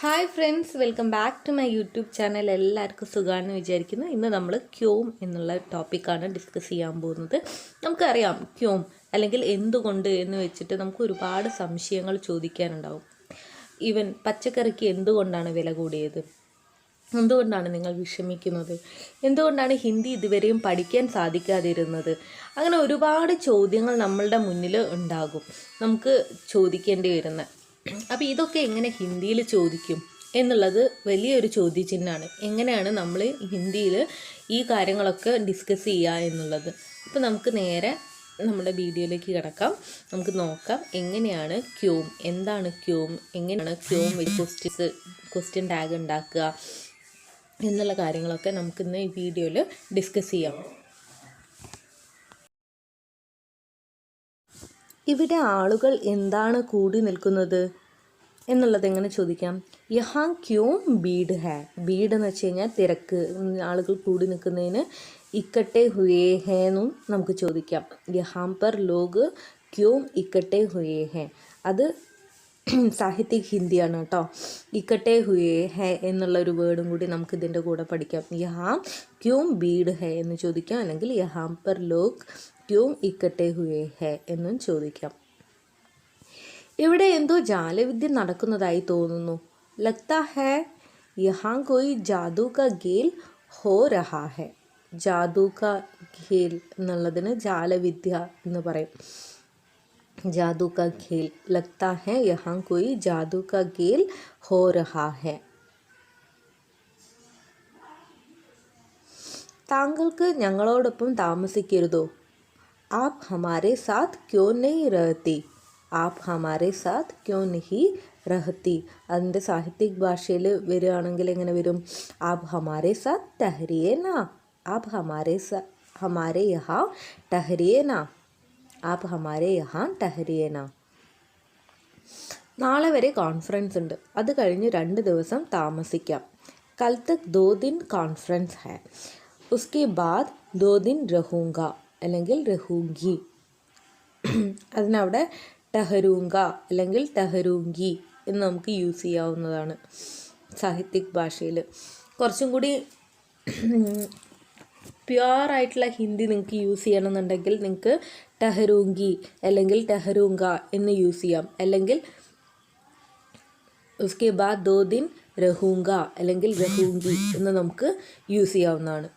Hi friends, welcome back to my YouTube channel. എല്ലാവർക്കും സുഖമാണെന്ന് വിചാരിക്കുന്നു. ഇന്ന് നമ്മൾ ക്യോം എന്നുള്ള ടോപ്പിക്കാണ് ഡിസ്കസ് ചെയ്യാൻ പോകുന്നത്. നമുക്കറിയാം ക്യോം അല്ലെങ്കിൽ എന്തുകൊണ്ട് എന്ന് വെച്ചിട്ട് നമുക്ക് ഒരുപാട് സംശയങ്ങൾ ചോദിക്കാനുണ്ടാവും. ഈവൻ പച്ചക്കറിക്ക് എന്തുകൊണ്ടാണ് വില കൂടിയത്, എന്തുകൊണ്ടാണ് നിങ്ങൾ വിഷമിക്കുന്നത്, എന്തുകൊണ്ടാണ് ഹിന്ദി ഇതുവരെയും പഠിക്കാൻ സാധിക്കാതിരുന്നത്, അങ്ങനെ ഒരുപാട് ചോദ്യങ്ങൾ നമ്മളുടെ മുന്നിൽ ഉണ്ടാകും, നമുക്ക് ചോദിക്കേണ്ടി വരുന്ന. അപ്പോൾ ഇതൊക്കെ എങ്ങനെ ഹിന്ദിയിൽ ചോദിക്കും എന്നുള്ളത് വലിയൊരു ചോദ്യചിഹ്നമാണ്. എങ്ങനെയാണ് നമ്മൾ ഹിന്ദിയിൽ ഈ കാര്യങ്ങളൊക്കെ ഡിസ്കസ് ചെയ്യുക എന്നുള്ളത്. അപ്പോൾ നമുക്ക് നേരെ നമ്മുടെ വീഡിയോയിലേക്ക് കിടക്കാം. നമുക്ക് നോക്കാം എങ്ങനെയാണ് ക്യോം, എന്താണ് ക്യോം, എങ്ങനെയാണ് ക്യോം വെച്ച് ക്വസ്റ്റ്യൻ ടാഗ് ഉണ്ടാക്കുക എന്നുള്ള കാര്യങ്ങളൊക്കെ നമുക്കിന്ന് ഈ വീഡിയോയിൽ ഡിസ്കസ് ചെയ്യാം. ഇവിടെ ആളുകൾ എന്താണ് കൂടി നിൽക്കുന്നത് എന്നുള്ളത് എങ്ങനെ ചോദിക്കാം. യഹാ ക്യോം ഭീഡ് ഹേ. ഭീഡ് എന്ന് വെച്ച് കഴിഞ്ഞാൽ തിരക്ക്, ആളുകൾ കൂടി നിൽക്കുന്നതിന് ഇക്കട്ടെ ഹുയേ ഹേ എന്നും നമുക്ക് ചോദിക്കാം. യഹാം പർ ലോഗ് ക്യോം ഇക്കട്ടെ ഹുയേ ഹേ. അത് സാഹിത്യക് ഹിന്ദിയാണ് കേട്ടോ. ഇക്കട്ടെ ഹുയേ ഹേ എന്നുള്ളൊരു വേർഡും കൂടി നമുക്ക് ഇതിൻ്റെ കൂടെ പഠിക്കാം. യഹാം ക്യോം ഭീഡ് ഹേ എന്ന് ചോദിക്കാം, അല്ലെങ്കിൽ യഹാം പർ ലോഗ് ക്യോം ഇക്കട്ടെ ഹുയേ ഹേ എന്നും ചോദിക്കാം. ഇവിടെ എന്തോ ജാലവിദ്യ നടക്കുന്നതായി തോന്നുന്നു. ലഗ്താ ഹേ യഹാ കോയി ജാദു കാ ഖേൽ ഹോ രഹാ ഹേ. ജാദു കാ ഖേൽ എന്നുള്ളതിന് ജാലവിദ്യ എന്ന് പറയും. ജാദു കാ ഖേൽ. ലഗ്താ ഹേ യഹാ കോയി ജാദു കാ ഖേൽ ഹോ രഹാ ഹേ. താങ്കൾക്ക് ഞങ്ങളോടൊപ്പം താമസിക്കരുതോ? ആപ് ഹമാരെ സാത്ത് ക്യോ നഹീ രഹതി. ആപ് ഹമാരെ സാത്ത് ക്യോ നഹീ രഹതി. അതിൻ്റെ സാഹിത്യക് ഭാഷയിൽ വരികയാണെങ്കിൽ എങ്ങനെ വരും? ആപ് ഹമാരെ സാത്ത് ടഹരിയേ നാ. ആപ് ഹമാരെ യഹാ ടഹരിയേ നാ. ആപ് ഹമാരെ യഹാ ടഹരിയേ നാ. നാളെ വരെ കോൺഫറൻസ് ഉണ്ട്, അത് കഴിഞ്ഞ് 2 ദിവസം താമസിക്കാം. കൽ തക് 2 ദിൻ കോൺഫറൻസ് ഹൈ. ഉസ്കെ ബാദ് 2 ദിൻ രഹൂങ്ക അല്ലെങ്കിൽ രഹൂങ്കി. അതിനവിടെ ടഹരൂങ്ക അല്ലെങ്കിൽ ടഹരൂങ്കി എന്ന് നമുക്ക് യൂസ് ചെയ്യാവുന്നതാണ് സാഹിത്യക് ഭാഷയിൽ. കുറച്ചും കൂടി പ്യുവറായിട്ടുള്ള ഹിന്ദി നിങ്ങൾക്ക് യൂസ് ചെയ്യണമെന്നുണ്ടെങ്കിൽ നിങ്ങൾക്ക് ടഹരൂങ്കി അല്ലെങ്കിൽ ടഹരൂങ്ക എന്ന് യൂസ് ചെയ്യാം. അല്ലെങ്കിൽ ഉസ്കെ ബാദ് 2 ദിൻ രഹൂങ്ക അല്ലെങ്കിൽ രഹൂങ്കി എന്ന് നമുക്ക് യൂസ് ചെയ്യാവുന്നതാണ്.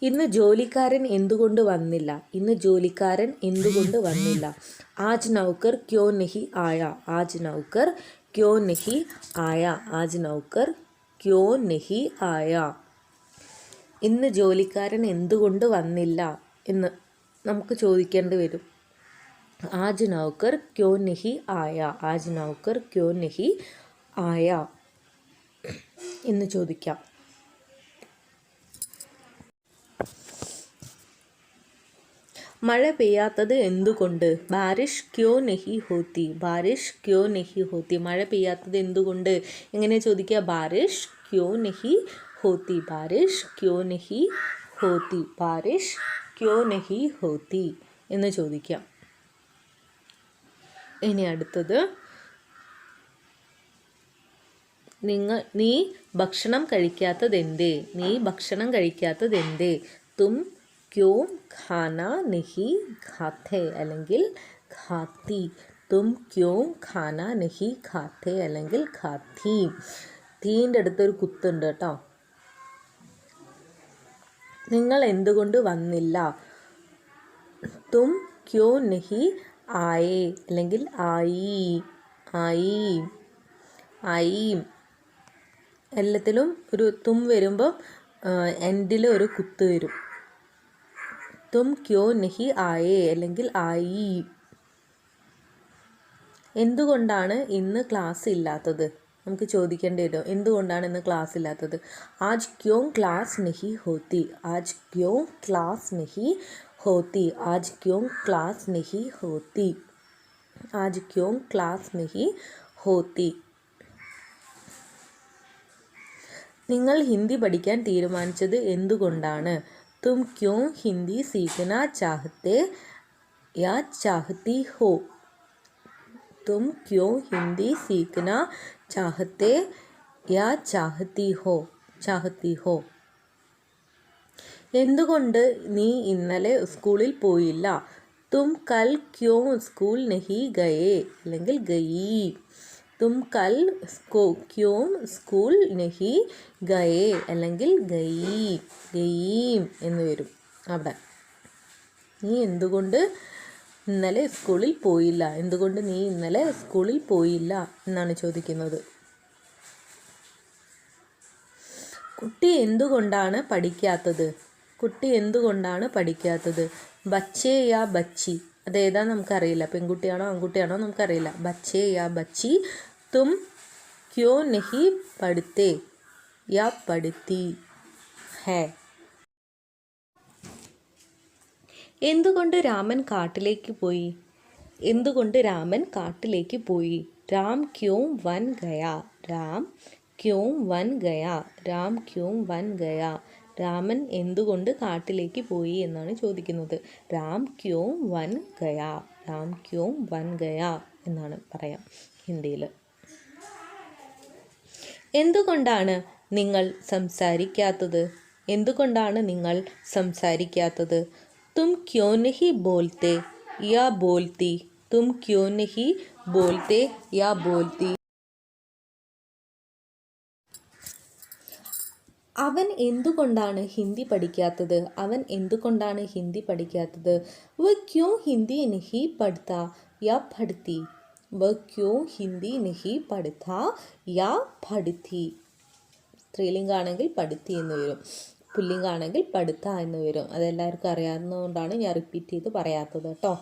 ഇന്ന് ജോലിക്കാരൻ എന്തുകൊണ്ട് വന്നില്ല? ഇന്ന് ജോലിക്കാരൻ എന്തുകൊണ്ട് വന്നില്ല? ആജ് നൗക്കർ ക്യോ നഹി ആയ. ആജ് നൗക്കർ ക്യോ നഹി ആയ. ആജ് നൗക്കർ ക്യോ നഹി ആയ. ഇന്ന് ജോലിക്കാരൻ എന്തുകൊണ്ട് വന്നില്ല എന്ന് നമുക്ക് ചോദിക്കേണ്ടി വരും. ആജ് നൗക്കർ ക്യോ നഹി ആയ. ആജ് നൗക്കർ ക്യോ നഹി ആയ എന്ന് ചോദിക്കാം. മഴ പെയ്യാത്തത് എന്തുകൊണ്ട്? ബാരിഷ് ക്യോ നഹി ഹോത്തി. ബാരിഷ് ക്യോ നഹി ഹോത്തി. മഴ പെയ്യാത്തത് എന്തുകൊണ്ട് എങ്ങനെ ചോദിക്കുക? ബാരിഷ് ക്യോ നഹി ഹോത്തി. ബാരിഷ് ക്യോ നഹി ഹോത്തി. ബാരിഷ് ക്യോ നഹി ഹോത്തി എന്ന് ചോദിക്കാം. ഇനി അടുത്തത്, നീ ഭക്ഷണം കഴിക്കാത്തത് എന്തേ? നീ ഭക്ഷണം കഴിക്കാത്തത് എന്തേ? തും ക്യോ ഖാന നഹി ഖാത്തെ അല്ലെങ്കിൽ ഖാത്തി. തും ക്യോ ഖാന നഹി ഖാത്തെ അല്ലെങ്കിൽ ഖാത്തി. തീൻ്റെ അടുത്തൊരു കുത്തുണ്ട് കേട്ടോ. നിങ്ങൾ എന്തുകൊണ്ട് വന്നില്ല? തും ക്യോ നഹി ആയേ അല്ലെങ്കിൽ ആയി. ആയി ആയി. എല്ലാത്തിലും ഒരു തും വരുമ്പോൾ എൻഡിൽ ഒരു കുത്ത് വരും. തും ക്യോ നഹി ആയേ അല്ലെങ്കിൽ ആയി. എന്തുകൊണ്ടാണ് ഇന്ന് ക്ലാസ് ഇല്ലാത്തത്? നമുക്ക് ചോദിക്കേണ്ടി വരും, എന്തുകൊണ്ടാണ് ഇന്ന് ക്ലാസ് ഇല്ലാത്തത്? ആജ് ക്യോ ക്ലാസ് നഹി ഹോത്തി. ആജ് ക്യോ ക്ലാസ് നഹി ഹോത്തി. ആജ് ക്യോ ക്ലാസ് നഹി ഹോത്തി. ആജ് ക്യോ ക്ലാസ് നഹി ഹോത്തി. നിങ്ങൾ ഹിന്ദി പഠിക്കാൻ തീരുമാനിച്ചത് എന്തുകൊണ്ടാണ്? तुम क्यों हिंदी सीखना चाहते या चाहती हो? तुम क्यों हिंदी सीखना चाहते या चाहती हो എന്തുകൊണ്ട് നീ ഇന്നലെ സ്കൂളിൽ പോയില്ല? തും കൽ ക്യോ സ്കൂൾ നഹി ഗയേ അല്ലെങ്കിൽ ഗയി. തും കൽ ക്യോ സ്കൂൾ നഹി ഗയേ അല്ലെങ്കിൽ ഗയീം എന്ന് വരും അവിടെ. നീ എന്തുകൊണ്ട് ഇന്നലെ സ്കൂളിൽ പോയില്ല? എന്തുകൊണ്ട് നീ ഇന്നലെ സ്കൂളിൽ പോയില്ല എന്നാണ് ചോദിക്കുന്നത്. കുട്ടി എന്തുകൊണ്ടാണ് പഠിക്കാത്തത്? കുട്ടി എന്തുകൊണ്ടാണ് പഠിക്കാത്തത്? ബച്ചേ യാ ബച്ചി, അതേതാ നമുക്കറിയില്ല, പെൺകുട്ടിയാണോ ആൺകുട്ടിയാണോ നമുക്കറിയില്ല. ബച്ചേ യാ ബച്ചി തും ക്യോ നഹി പഠിത്തേ യാ പഠിത്തി ഹേ. എന്തുകൊണ്ട് രാമൻ കാട്ടിലേക്ക് പോയി? എന്തുകൊണ്ട് രാമൻ കാട്ടിലേക്ക് പോയി? രാം ക്യോ വൻ ഗയാ. രാം ക്യോ വൻ ഗയാ. രാം ക്യോ വൻ ഗയാ. രാമൻ എന്തുകൊണ്ട് കാട്ടിലേക്ക് പോയി എന്നാണ് ചോദിക്കുന്നത്. രാം ക്യോ വൻ ഗയാ. രാം ക്യോ വൻ ഗയാ എന്നാണ് പറയാം ഹിന്ദിയിൽ. എന്തുകൊണ്ടാണ് നിങ്ങൾ സംസാരിക്കാത്തത്? എന്തുകൊണ്ടാണ് നിങ്ങൾ സംസാരിക്കാത്തത്? തും ക്യോ നഹി ബോൽത്തെ യാ ബോൽത്തി. തും ക്യോ നഹി ബോൽത്തെ യാ ബോൽത്തി. അവൻ എന്തുകൊണ്ടാണ് ഹിന്ദി പഠിക്കാത്തത്? അവൻ എന്തുകൊണ്ടാണ് ഹിന്ദി പഠിക്കാത്തത്? വ ക്യോ ഹിന്ദി നഹി പഠിത്താ യാ പഠിത്തി. വ ക്യോ ഹിന്ദി നഹി പഠിത്താ യാ പഠിത്തി. സ്ത്രീലിംഗാണെങ്കിൽ പഠിത്തി എന്ന് വരും, പുല്ലിംഗാണെങ്കിൽ പഠിത്ത എന്ന് വരും. അതെല്ലാവർക്കും അറിയാവുന്നതുകൊണ്ടാണ് ഞാൻ റിപ്പീറ്റ് ചെയ്ത് പറയാത്തത് കേട്ടോ.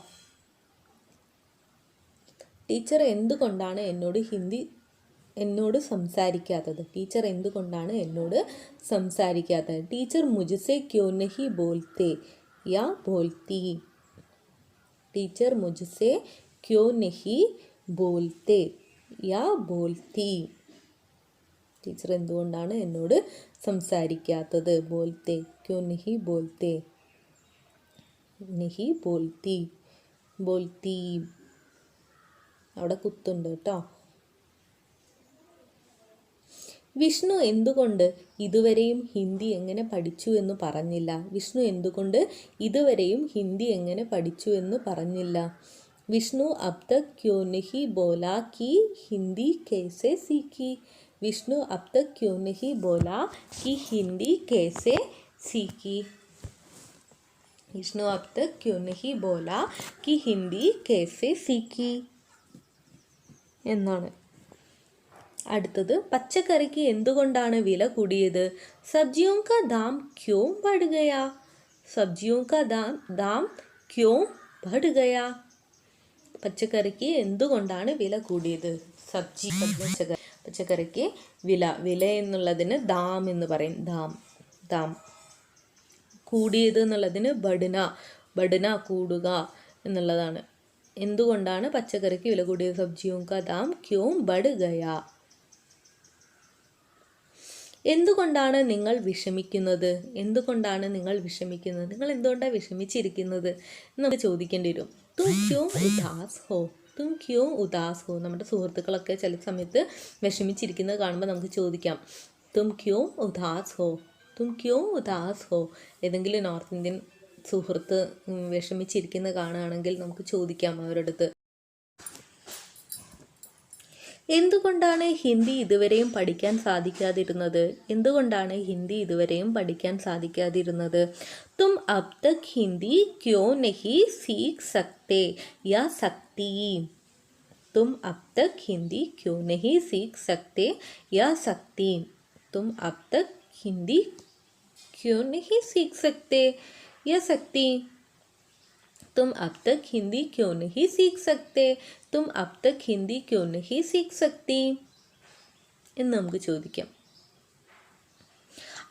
ടീച്ചർ എന്തുകൊണ്ടാണ് എന്നോട് സംസാരിക്കാത്തത്? ടീച്ചർ എന്തുകൊണ്ടാണ് എന്നോട് സംസാരിക്കാത്തത്? ടീച്ചർ മുझसे क्यों नहीं बोलते या बोलती. ടീച്ചർ मुझसे क्यों नहीं बोलते या बोलती. ടീച്ചർ എന്തുകൊണ്ടാണ് എന്നോട് സംസാരിക്കാത്തത്? ബോൽത്തെ ക്യോ നഹി ബോൽത്തെ, നഹി ബോൽത്തി, ബോൽത്തി അവിടെ കുത്തുണ്ട് കേട്ടോ. വിഷ്ണു എന്തുകൊണ്ട് ഇതുവരെയും ഹിന്ദി എങ്ങനെ പഠിച്ചു എന്ന് പറഞ്ഞില്ല? വിഷ്ണു എന്തുകൊണ്ട് ഇതുവരെയും ഹിന്ദി എങ്ങനെ പഠിച്ചു എന്ന് പറഞ്ഞില്ല? വിഷ്ണു അബ് തക് ക്യോ നഹി ബോലാ കി ഹിന്ദി कैसे सीखी. വിഷ്ണു അബ് തക് ക്യോ നഹി ബോലാ കി ഹിന്ദി कैसे सीखी. വിഷ്ണു അബ് തക് ക്യോ നഹി ബോലാ കി ഹിന്ദി कैसे सीखी എന്നാണ്. അടുത്തത്, പച്ചക്കറിക്ക് എന്തുകൊണ്ടാണ് വില കൂടിയത്? സബ്ജിയോं का दाम क्यों बढ़ गया. സബ്ജിയോं का दाम क्यों बढ़ गया. പച്ചക്കറിക്ക് എന്തുകൊണ്ടാണ് വില കൂടിയത്? പച്ചക്കറിക്ക് വില എന്നുള്ളതിന് ദാം എന്ന് പറയും. ദാം. കൂടിയത് എന്നുള്ളതിന് ബഡന കൂടുക എന്നുള്ളതാണ്. എന്തുകൊണ്ടാണ് പച്ചക്കറിക്ക് വില കൂടിയത്? സബ്ജിയോं का दाम क्यों बढ़ गया. എന്തുകൊണ്ടാണ് നിങ്ങൾ വിഷമിക്കുന്നത്? എന്തുകൊണ്ടാണ് നിങ്ങൾ വിഷമിക്കുന്നത്? നിങ്ങൾ എന്തുകൊണ്ടാണ് വിഷമിച്ചിരിക്കുന്നത് എന്ന് നമുക്ക് ചോദിക്കേണ്ടി വരും. തും ക്യോं ഉദാസ് ഹോ. തും ക്യോं ഉദാസ് ഹോ. നമ്മുടെ സുഹൃത്തുക്കളൊക്കെ ചില സമയത്ത് വിഷമിച്ചിരിക്കുന്നത് കാണുമ്പോൾ നമുക്ക് ചോദിക്കാം, തും ക്യോं ഉദാസ് ഹോ. തും ക്യോं ഉദാസ് ഹോ. ഏതെങ്കിലും നോർത്ത് ഇന്ത്യൻ സുഹൃത്ത് വിഷമിച്ചിരിക്കുന്നത് കാണുകയാണെങ്കിൽ നമുക്ക് ചോദിക്കാം അവരുടെ അടുത്ത്. എന്തുകൊണ്ടാണ് ഹിന്ദി ഇതുവരെയും പഠിക്കാൻ സാധിക്കാതിരുന്നത്? എന്തുകൊണ്ടാണ് ഹിന്ദി ഇതുവരെയും പഠിക്കാൻ സാധിക്കാതിരുന്നത്? തും അബ് തക് ഹിന്ദി ക്യോ നഹി സീഖ് സക്തേ യാ സക്തി. തും അബ് തക് ഹിന്ദി ക്യോ നഹി സീഖ് സക്തേ യാ സക്തി. തും അബ് തക് ഹിന്ദി ക്യോ നഹി സീഖ് സക്തേ യാ സക്തി. तुम अब तक हिंदी क्यों नहीं सीख सकते. तुम अब तक हिंदी क्यों नहीं सीख सकती എന്ന് നമുക്ക് ചോദിക്കാം.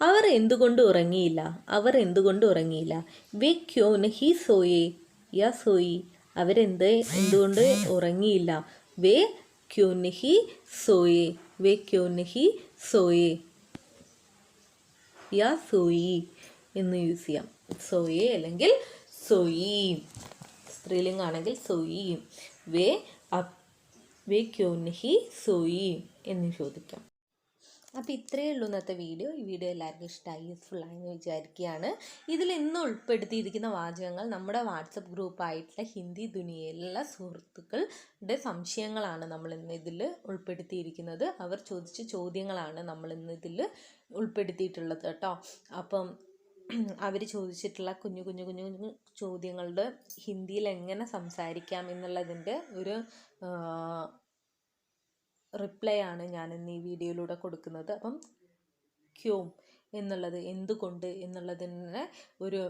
അവർ എന്തുകൊണ്ട് ഉറങ്ങിയില്ല? അവർ എന്തുകൊണ്ട് ഉറങ്ങിയില്ല? വേ ക്യോ നഹി സോയേ യാ സോയി. എന്തുകൊണ്ട് ഉറങ്ങിയില്ല? വേ ക്യോ നഹി സോയേ. വേ ക്യോ നഹി സോയേ യാ സോയി എന്ന് യൂസ് ചെയ്യാം. സോയേ അല്ലെങ്കിൽ സോയി. സ്ത്രീലിംഗാണെങ്കിൽ സോയി. വേ വേ ക്യോ നഹി സോയി എന്ന് ചോദിക്കാം. അപ്പോൾ ഇത്രയേ ഉള്ളൂ ഇന്നത്തെ വീഡിയോ. ഈ വീഡിയോ എല്ലാവർക്കും ഇഷ്ടമായി, യൂസ്ഫുള്ളായി എന്ന് വിചാരിക്കുകയാണ്. ഇതിൽ ഇന്ന് ഉൾപ്പെടുത്തിയിരിക്കുന്ന വാചകങ്ങൾ നമ്മുടെ വാട്സപ്പ് ഗ്രൂപ്പായിട്ടുള്ള ഹിന്ദി ദുനിയയിലുള്ള സുഹൃത്തുക്കളുടെ സംശയങ്ങളാണ് നമ്മൾ ഇന്ന് ഇതിൽ ഉൾപ്പെടുത്തിയിരിക്കുന്നത്. അവർ ചോദിച്ച ചോദ്യങ്ങളാണ് നമ്മൾ ഇന്ന് ഇതിൽ ഉൾപ്പെടുത്തിയിട്ടുള്ളത് കേട്ടോ. അപ്പം അവർ ചോദിച്ചിട്ടുള്ള കുഞ്ഞു കുഞ്ഞു കുഞ്ഞു കുഞ്ഞു ചോദ്യങ്ങളുടെ ഹിന്ദിയിൽ എങ്ങനെ സംസാരിക്കാം എന്നുള്ളതിൻ്റെ ഒരു റിപ്ലൈ ആണ് ഞാൻ ഇന്ന് ഈ വീഡിയോയിലൂടെ കൊടുക്കുന്നത്. അപ്പം ക്യോം എന്നുള്ളത് എന്തുകൊണ്ട് എന്നുള്ളതിന് ഒരു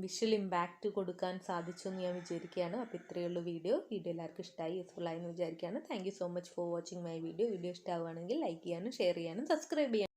വിഷ്വൽ ഇമ്പാക്റ്റ് കൊടുക്കാൻ സാധിച്ചു എന്ന് ഞാൻ വിചാരിക്കുകയാണ്. അപ്പോൾ ഇത്രയേ ഉള്ളൂ വീഡിയോ എല്ലാവർക്കും ഇഷ്ടമായി, യൂസ്ഫുൾ ആയി എന്ന് വിചാരിക്കുകയാണ്. Thank you so much for watching my video. Video ഇഷ്ടമാവുകയാണെങ്കിൽ ലൈക്ക് ചെയ്യാനും ഷെയർ ചെയ്യാനും സബ്സ്ക്രൈബ് ചെയ്യാനും